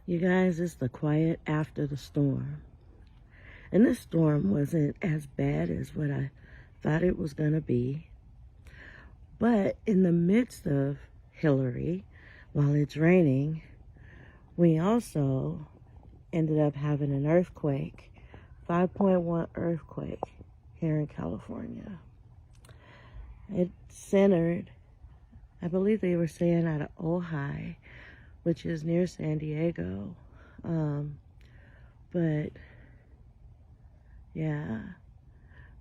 You guys, it's the quiet after the storm. And this storm wasn't as bad as what I thought it was going to be. But in the midst of Hilary, while it's raining, we also ended up having an earthquake, 5.1 earthquake here in California. It centered, I believe they were saying, out of Ojai, which is near San Diego. But yeah,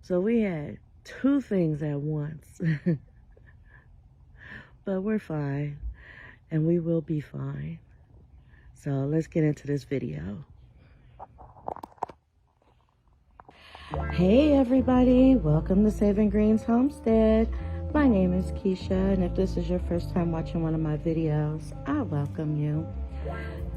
so we had two things at once. But we're fine, and we will be fine. So let's get into this video. Hey everybody, welcome to Saving Greens Homestead. My name is Keisha, and if this is your first time watching one of my videos, I welcome you.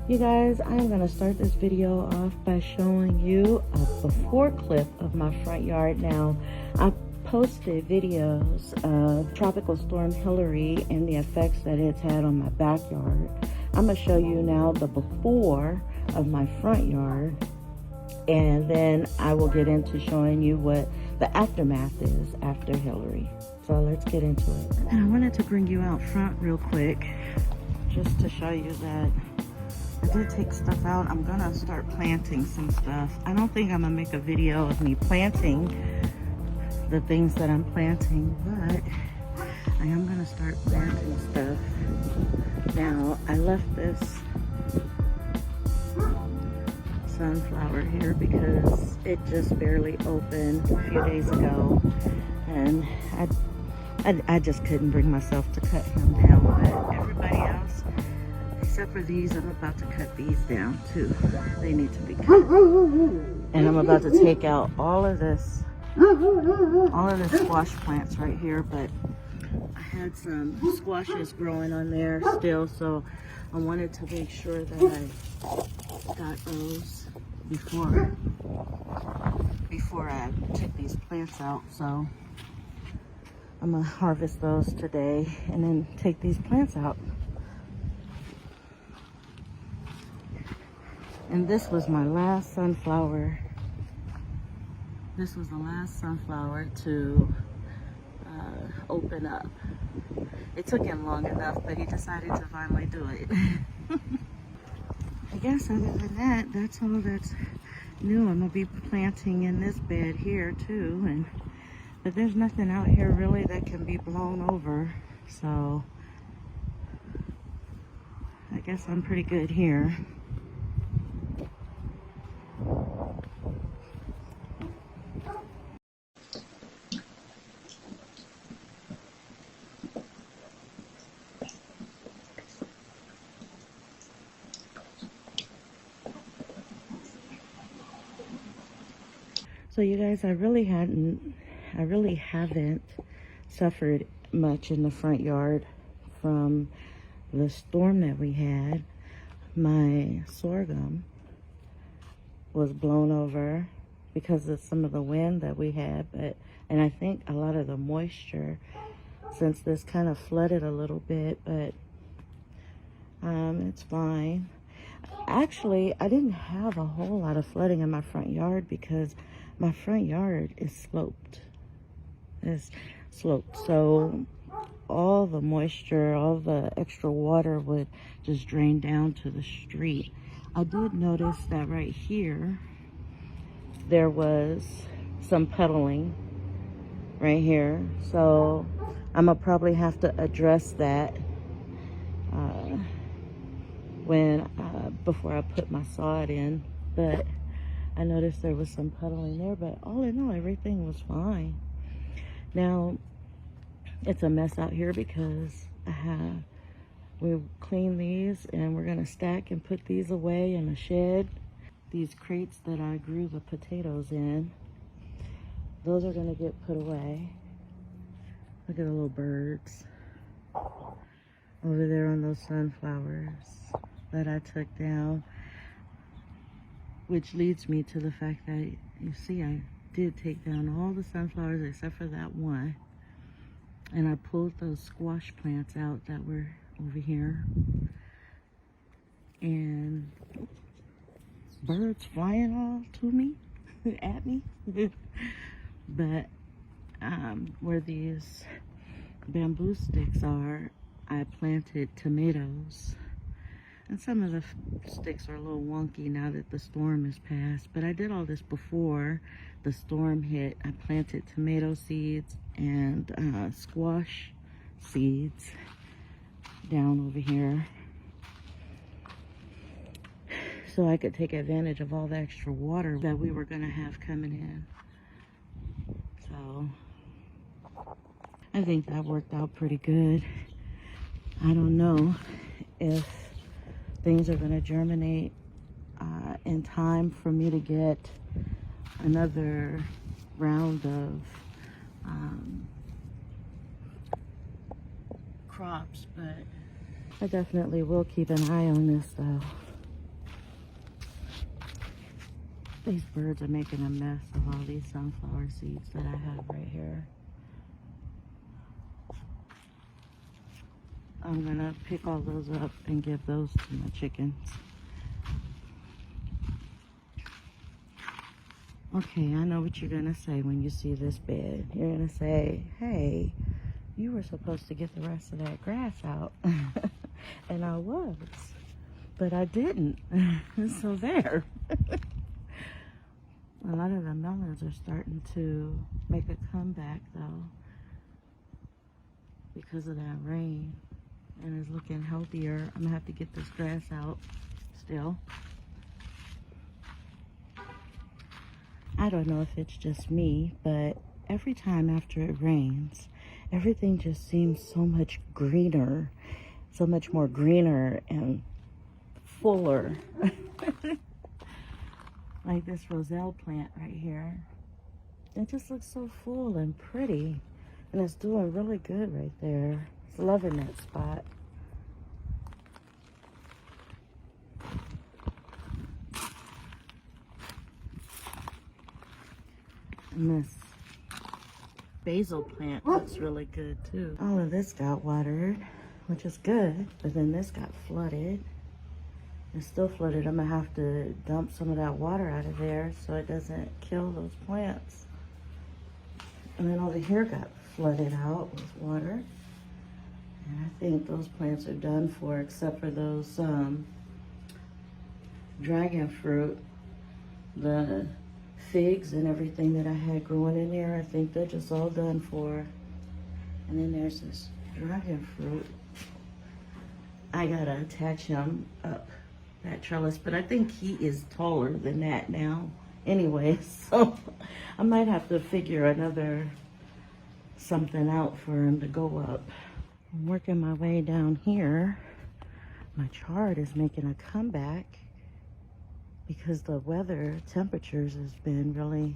You guys, I'm going to start this video off by showing you a before clip of my front yard. Now, I posted videos of Tropical Storm Hilary and the effects that it's had on my backyard. I'm going to show you now the before of my front yard, and then I will get into showing you what the aftermath is after Hilary. So let's get into it. And I wanted to bring you out front real quick just to show you that I did take stuff out. I'm gonna start planting some stuff. I don't think I'm gonna make a video of me planting the things that I'm planting, but I am gonna start planting stuff. Now, I left this sunflower here because it just barely opened a few days ago, and I just couldn't bring myself to cut him down. But everybody else, except for these, I'm about to cut these down too. They need to be cut. And I'm about to take out all of this squash plants right here, but I had some squashes growing on there still, so I wanted to make sure that I got those before I took these plants out. So I'm gonna harvest those today and then take these plants out. And this was my last sunflower. This was the last sunflower to open up. It took him long enough, but he decided to finally do it. I guess other than that, that's all that's new. I'm gonna be planting in this bed here too, but there's nothing out here really that can be blown over, so I guess I'm pretty good here. So you guys, I really haven't suffered much in the front yard from the storm that we had. My sorghum was blown over because of some of the wind that we had, and I think a lot of the moisture, since this kind of flooded a little bit, but it's fine. Actually, I didn't have a whole lot of flooding in my front yard because my front yard is sloped. It's sloped, so all the moisture, all the extra water would just drain down to the street. I did notice that right here, there was some puddling right here. So I'm gonna probably have to address that before I put my sod in. But I noticed there was some puddling there, but all in all, everything was fine. Now, it's a mess out here because we cleaned these and we're gonna stack and put these away in a shed. These crates that I grew the potatoes in, those are gonna get put away. Look at the little birds over there on those sunflowers that I took down. Which leads me to the fact that, you see, I did take down all the sunflowers except for that one. And I pulled those squash plants out that were over here. And birds flying all to me, at me. But where these bamboo sticks are, I planted tomatoes. And some of the sticks are a little wonky now that the storm has passed. But I did all this before the storm hit. I planted tomato seeds and squash seeds down over here, so I could take advantage of all the extra water that we were gonna have coming in. So I think that worked out pretty good. I don't know if things are gonna germinate in time for me to get another round of crops, but I definitely will keep an eye on this though. These birds are making a mess of all these sunflower seeds that I have right here. I'm gonna pick all those up and give those to my chickens. Okay, I know what you're gonna say when you see this bed. You're gonna say, hey, you were supposed to get the rest of that grass out. And I was, but I didn't. So there. A lot of the melons are starting to make a comeback though, because of that rain, and it's looking healthier. I'm gonna have to get this grass out still. I don't know if it's just me, but every time after it rains, everything just seems so much greener, so much more greener and fuller. Like this roselle plant right here. It just looks so full and pretty. And it's doing really good right there. It's loving that spot. And this basil plant looks really good too. All of this got watered, which is good. But then this got flooded. It's still flooded. I'm gonna have to dump some of that water out of there so it doesn't kill those plants. And then over here got flooded out with water. And I think those plants are done for, except for those dragon fruit, the figs and everything that I had growing in there. I think they're just all done for. And then there's this dragon fruit. I gotta attach him up that trellis, but I think he is taller than that now anyway, so I might have to figure another something out for him to go up. I'm working my way down here. My chard is making a comeback because the weather temperatures has been really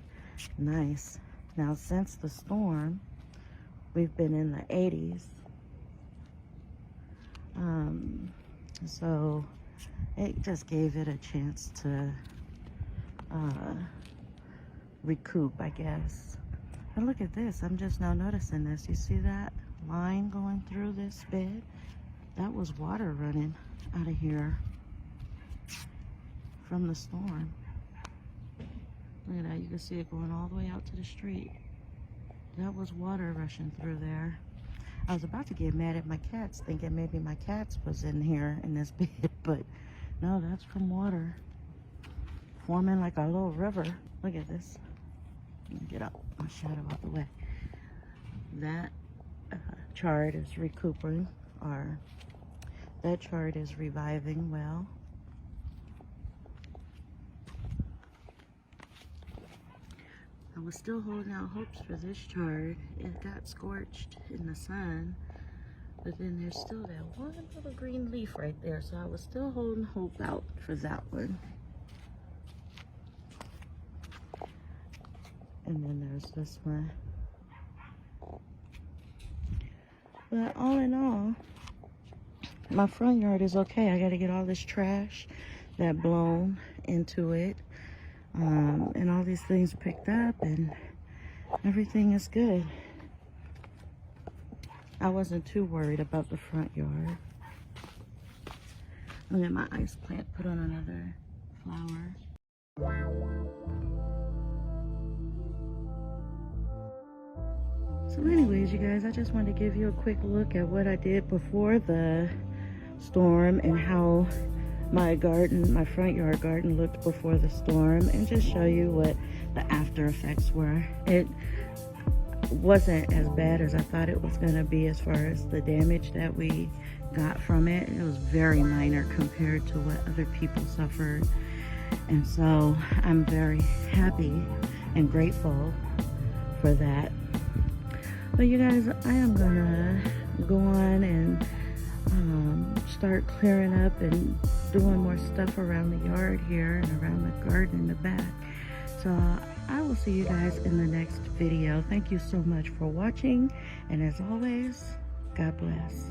nice. Now since the storm, we've been in the 80s. So it just gave it a chance to recoup, I guess. But look at this, I'm just now noticing this. You see that line going through this bed? That was water running out of here from the storm. Look at that, you can see it going all the way out to the street. That was water rushing through there. I was about to get mad at my cats, thinking maybe my cats was in here in this bed, but no, that's from water forming like a little river. Look at this. Let me get out my shadow out the way. That chard is recuperating, or that chard is reviving well. I was still holding out hopes for this chard. It got scorched in the sun, but then there's still that one little green leaf right there, so I was still holding hope out for that one. And then there's this one. But all in all, my front yard is okay. I gotta get all this trash that blown into it. And all these things picked up, and everything is good. I wasn't too worried about the front yard. And then my ice plant put on another flower. So anyways, you guys, I just wanted to give you a quick look at what I did before the storm and how my garden, my front yard garden looked before the storm, and just show you what the after effects were. It wasn't as bad as I thought it was going to be as far as the damage that we got from it. It was very minor compared to what other people suffered. And so I'm very happy and grateful for that. But you guys, I am gonna go on and start clearing up and doing more stuff around the yard here and around the garden in the back. So I will see you guys in the next video. Thank you so much for watching, and as always, God bless.